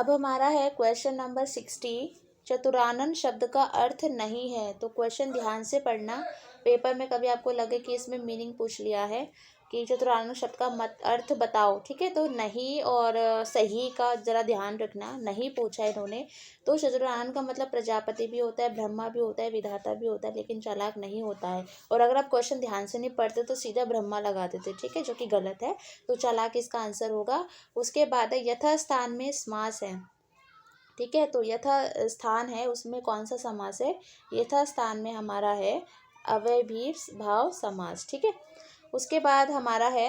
अब हमारा है क्वेश्चन नंबर 60। चतुरानन शब्द का अर्थ नहीं है। तो क्वेश्चन ध्यान से पढ़ना। पेपर में कभी आपको लगे कि इसमें मीनिंग पूछ लिया है कि चतुरानन शब्द का अर्थ बताओ, ठीक है, तो नहीं और सही का जरा ध्यान रखना। नहीं पूछा है इन्होंने। तो चतुरानन का मतलब प्रजापति भी होता है, ब्रह्मा भी होता है, विधाता भी होता है, लेकिन चालाक नहीं होता है। और अगर आप क्वेश्चन ध्यान से नहीं पढ़ते तो सीधा ब्रह्मा लगा देते, ठीक है, जो कि गलत है। तो चालाक इसका आंसर होगा। उसके बाद है यथास्थान में समास है, ठीक है। तो यथा स्थान है उसमें कौन सा समास है? यथास्थान में हमारा है अव्ययीभाव भाव समास, ठीक है। उसके बाद हमारा है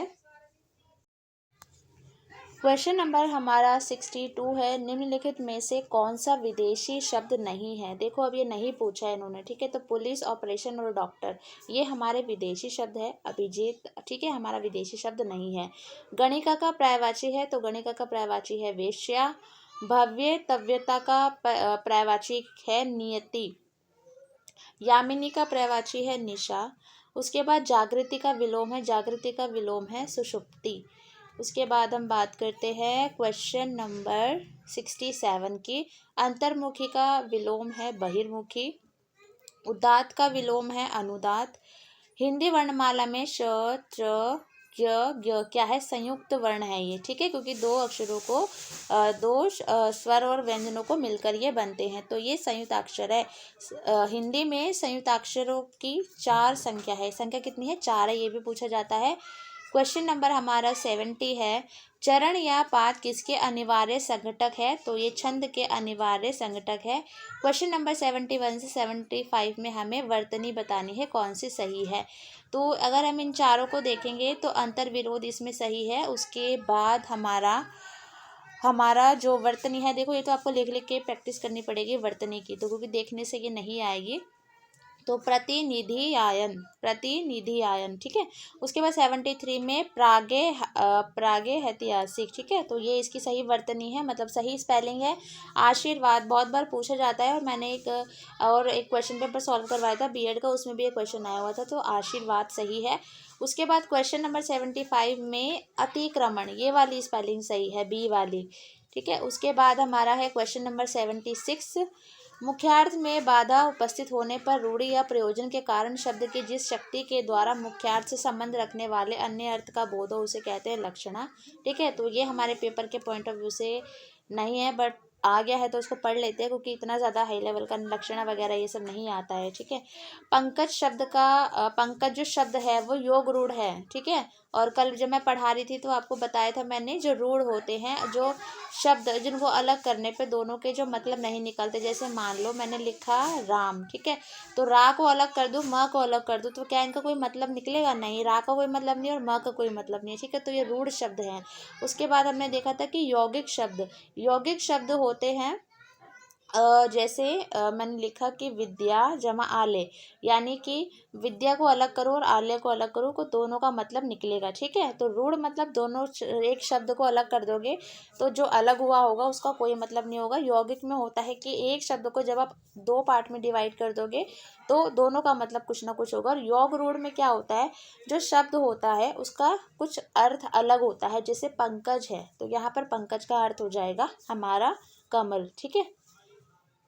क्वेश्चन नंबर हमारा 62 है। निम्नलिखित में से कौन सा विदेशी शब्द नहीं है? देखो अब ये नहीं पूछा है इन्होंने, ठीक है। तो पुलिस, ऑपरेशन और डॉक्टर ये हमारे विदेशी शब्द है। अभिजीत, ठीक है, हमारा विदेशी शब्द नहीं है। गणिका का पर्यायवाची है, तो गणिका का पर्यायवाची है वेश्या। भव्य तव्यता का पर्यायवाची है नियति। यामिनी का पर्यायवाची है निशा। उसके बाद जागृति का विलोम है, जागृति का विलोम है सुषुप्ति। उसके बाद हम बात करते हैं क्वेश्चन नंबर 67 की। अंतर्मुखी का विलोम है बहिर्मुखी। उदात्त का विलोम है अनुदात। हिंदी वर्णमाला में श, त्र, य, ज्ञ क्या है? संयुक्त वर्ण है ये, ठीक है, क्योंकि दो अक्षरों को दो स्वर और व्यंजनों को मिलकर ये बनते हैं, तो ये संयुक्ताक्षर है। हिंदी में संयुक्ताक्षरों की 4 संख्या है। संख्या कितनी है? 4 है। ये भी पूछा जाता है। क्वेश्चन नंबर हमारा 70 है। चरण या पाद किसके अनिवार्य संघटक है? तो ये छंद के अनिवार्य संघटक है। क्वेश्चन नंबर 71 से 75 में हमें वर्तनी बतानी है कौन सी सही है। तो अगर हम इन चारों को देखेंगे तो अंतर विरोध इसमें सही है। उसके बाद हमारा जो वर्तनी है, देखो ये तो आपको लिख लिख के प्रैक्टिस करनी पड़ेगी वर्तनी की, तो क्योंकि देखने से ये नहीं आएगी। तो प्रतिनिधि आयन, ठीक है। उसके बाद 73 में प्रागे ऐतिहासिक, ठीक है, तो ये इसकी सही वर्तनी है, मतलब सही स्पेलिंग है। आशीर्वाद बहुत बार पूछा जाता है और मैंने एक क्वेश्चन पेपर सॉल्व करवाया था बीएड का, उसमें भी एक क्वेश्चन आया हुआ था, तो आशीर्वाद सही है। उसके बाद क्वेश्चन नंबर 75 में अतिक्रमण, ये वाली स्पेलिंग सही है, बी वाली, ठीक है। उसके बाद हमारा है क्वेश्चन नंबर 76। मुख्यार्थ में बाधा उपस्थित होने पर रूढ़ि या प्रयोजन के कारण शब्द की जिस शक्ति के द्वारा मुख्यार्थ से संबंध रखने वाले अन्य अर्थ का बोध हो उसे कहते हैं लक्षणा, ठीक है। तो ये हमारे पेपर के पॉइंट ऑफ व्यू से नहीं है, बट आ गया है तो उसको पढ़ लेते हैं, क्योंकि इतना ज़्यादा हाई लेवल का लक्षणा वगैरह ये सब नहीं आता है, ठीक है। पंकज जो शब्द है वो योग रूढ़ है, ठीक है। और कल जब मैं पढ़ा रही थी तो आपको बताया था मैंने, जो रूढ़ होते हैं, जो शब्द जिनको अलग करने पे दोनों के जो मतलब नहीं निकलते, जैसे मान लो मैंने लिखा राम, ठीक है, तो रा को अलग कर दूँ, म को अलग कर दूँ, तो क्या इनका कोई मतलब निकलेगा? नहीं, रा का कोई मतलब नहीं और म का कोई मतलब नहीं है, ठीक है। तो ये रूढ़ शब्द हैं। उसके बाद हमने देखा था कि यौगिक शब्द होते हैं जैसे मैंने लिखा कि विद्या जमा आले, यानी कि विद्या को अलग करो और आले को अलग करो, को दोनों का मतलब निकलेगा, ठीक है। तो रूढ़ मतलब दोनों एक शब्द को अलग कर दोगे तो जो अलग हुआ होगा उसका कोई मतलब नहीं होगा। यौगिक में होता है कि एक शब्द को जब आप 2 पार्ट में डिवाइड कर दोगे तो दोनों का मतलब कुछ ना कुछ होगा। और योग रूढ़ में क्या होता है, जो शब्द होता है उसका कुछ अर्थ अलग होता है, जैसे पंकज है तो यहाँ पर पंकज का अर्थ हो जाएगा हमारा कमल, ठीक है।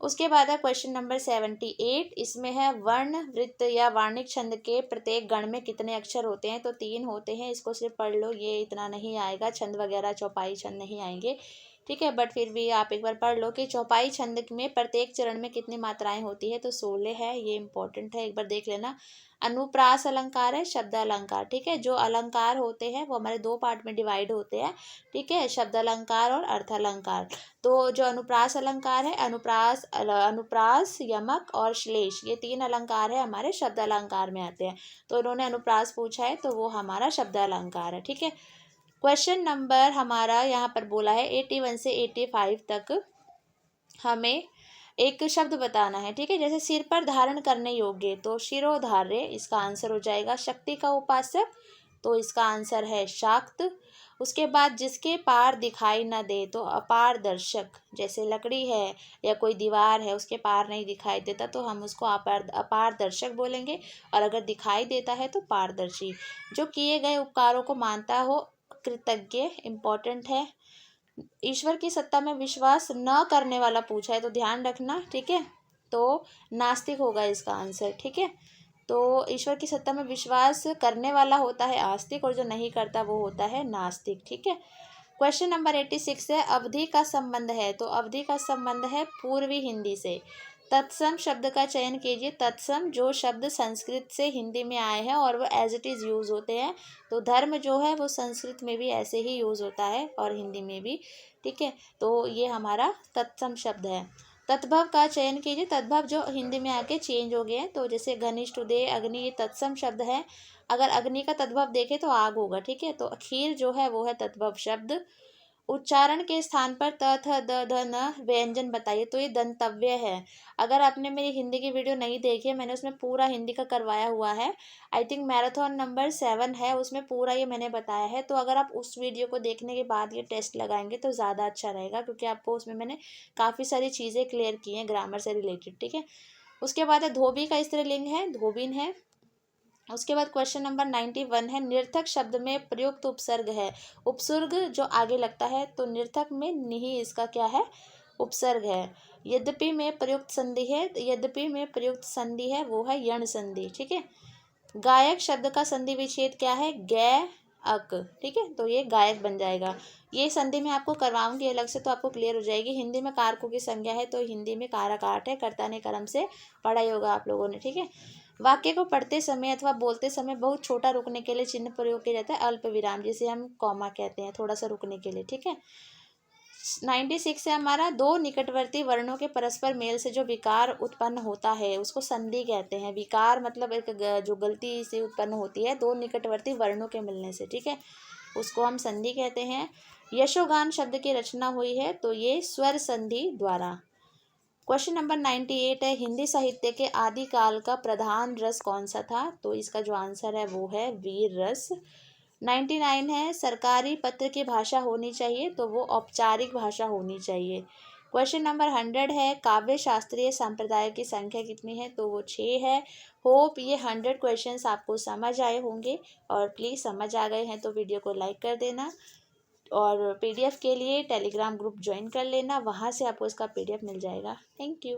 उसके बाद है क्वेश्चन नंबर 78। इसमें है वर्ण वृत्त या वार्णिक छंद के प्रत्येक गण में कितने अक्षर होते हैं? तो 3 होते हैं। इसको सिर्फ पढ़ लो, ये इतना नहीं आएगा, छंद वगैरह चौपाई छंद नहीं आएंगे, ठीक है, बट फिर भी आप एक बार पढ़ लो कि चौपाई छंद में प्रत्येक चरण में कितनी मात्राएं होती है। तो 16 है, ये इंपॉर्टेंट है, एक बार देख लेना। अनुप्रास अलंकार है, शब्द अलंकार, ठीक है। जो अलंकार होते हैं वो हमारे 2 पार्ट में डिवाइड होते हैं, ठीक है, शब्द अलंकार और अर्थ अलंकार। तो जो अनुप्रास अलंकार है, अनुप्रास, यमक और श्लेष, ये 3 अलंकार है हमारे शब्द अलंकार में आते हैं। तो उन्होंने अनुप्रास पूछा है तो वो हमारा शब्द अलंकार है, ठीक है। क्वेश्चन नंबर हमारा यहाँ पर बोला है 81 से 85 तक हमें एक शब्द बताना है, ठीक है। जैसे सिर पर धारण करने योग्य, तो शिरोधार्य इसका आंसर हो जाएगा। शक्ति का उपासक, तो इसका आंसर है शाक्त। उसके बाद जिसके पार दिखाई न दे, तो अपारदर्शक, जैसे लकड़ी है या कोई दीवार है उसके पार नहीं दिखाई देता तो हम उसको अपारदर्शक बोलेंगे, और अगर दिखाई देता है तो पारदर्शी। जो किए गए उपकारों को मानता हो, कृतज्ञ, इम्पोर्टेंट है। ईश्वर की सत्ता में विश्वास न करने वाला पूछा है, तो ध्यान रखना, ठीक है। तो नास्तिक होगा इसका आंसर, ठीक है। तो ईश्वर की सत्ता में विश्वास करने वाला होता है आस्तिक, और जो नहीं करता वो होता है नास्तिक, ठीक है। क्वेश्चन नंबर 86 है, अवधि का संबंध है, तो अवधि का संबंध है पूर्वी हिंदी से। तत्सम शब्द का चयन कीजिए। तत्सम जो शब्द संस्कृत से हिंदी में आए हैं और वो एज इट इज़ यूज़ होते हैं, तो धर्म जो है वो संस्कृत में भी ऐसे ही यूज़ होता है और हिंदी में भी, ठीक है। तो ये हमारा तत्सम शब्द है। तद्भव का चयन कीजिए। तद्भव जो हिंदी में आके चेंज हो गए हैं, तो जैसे घनिष्ठ, उदय, अग्नि, ये तत्सम शब्द है। अगर अग्नि का तद्भव देखें तो आग होगा, ठीक है। तो खीर जो है वो है तद्भव शब्द। उच्चारण के स्थान पर त थ द ध न व्यंजन बताइए, तो ये दंतव्य है। अगर आपने मेरी हिंदी की वीडियो नहीं देखी है, मैंने उसमें पूरा हिंदी का करवाया हुआ है। आई थिंक मैराथन नंबर 7 है, उसमें पूरा ये मैंने बताया है। तो अगर आप उस वीडियो को देखने के बाद ये टेस्ट लगाएंगे तो ज़्यादा अच्छा रहेगा, क्योंकि आपको उसमें मैंने काफ़ी सारी चीज़ें क्लियर की हैं ग्रामर से रिलेटेड, ठीक है। उसके बाद है धोबी का स्त्रीलिंग है, धोबिन है। उसके बाद क्वेश्चन नंबर 91 है, निर्थक शब्द में प्रयुक्त उपसर्ग है। उपसर्ग जो आगे लगता है, तो निर्थक में नहीं, इसका क्या है, उपसर्ग है। यद्यपि में प्रयुक्त संधि है, यद्यपि में प्रयुक्त संधि है वो है यण संधि, ठीक है। गायक शब्द का संधि विच्छेद क्या है, गै अक, ठीक है। तो ये गायक बन जाएगा। ये संधि मैं आपको करवाऊंगी अलग से, तो आपको क्लियर हो जाएगी। हिंदी में कारकों की संज्ञा है, तो हिंदी में कारक आठ है। कर्ता ने कर्म से पढ़ा ही होगा आप लोगों ने, ठीक है। वाक्य को पढ़ते समय अथवा बोलते समय बहुत छोटा रुकने के लिए चिन्ह प्रयोग किया जाता है, अल्प विराम, जिसे हम कॉमा कहते हैं, थोड़ा सा रुकने के लिए, ठीक है। 96 है हमारा, दो निकटवर्ती वर्णों के परस्पर मेल से जो विकार उत्पन्न होता है उसको संधि कहते हैं। विकार मतलब एक जो गलती से उत्पन्न होती है दो निकटवर्ती वर्णों के मिलने से, ठीक है, उसको हम संधि कहते हैं। यशोगान शब्द की रचना हुई है, तो ये स्वर संधि द्वारा। क्वेश्चन नंबर 98 है, हिंदी साहित्य के आदिकाल का प्रधान रस कौन सा था, तो इसका जो आंसर है वो है वीर रस। 99 है, सरकारी पत्र की भाषा होनी चाहिए, तो वो औपचारिक भाषा होनी चाहिए। क्वेश्चन नंबर 100 है, काव्य शास्त्रीय संप्रदाय की संख्या कितनी है, तो वो 6 है। होप ये 100 क्वेश्चंस आपको समझ आए होंगे, और प्लीज़ समझ आ गए हैं तो वीडियो को लाइक कर देना, और पीडीएफ के लिए टेलीग्राम ग्रुप ज्वाइन कर लेना, वहाँ से आपको इसका पीडीएफ मिल जाएगा। Thank you.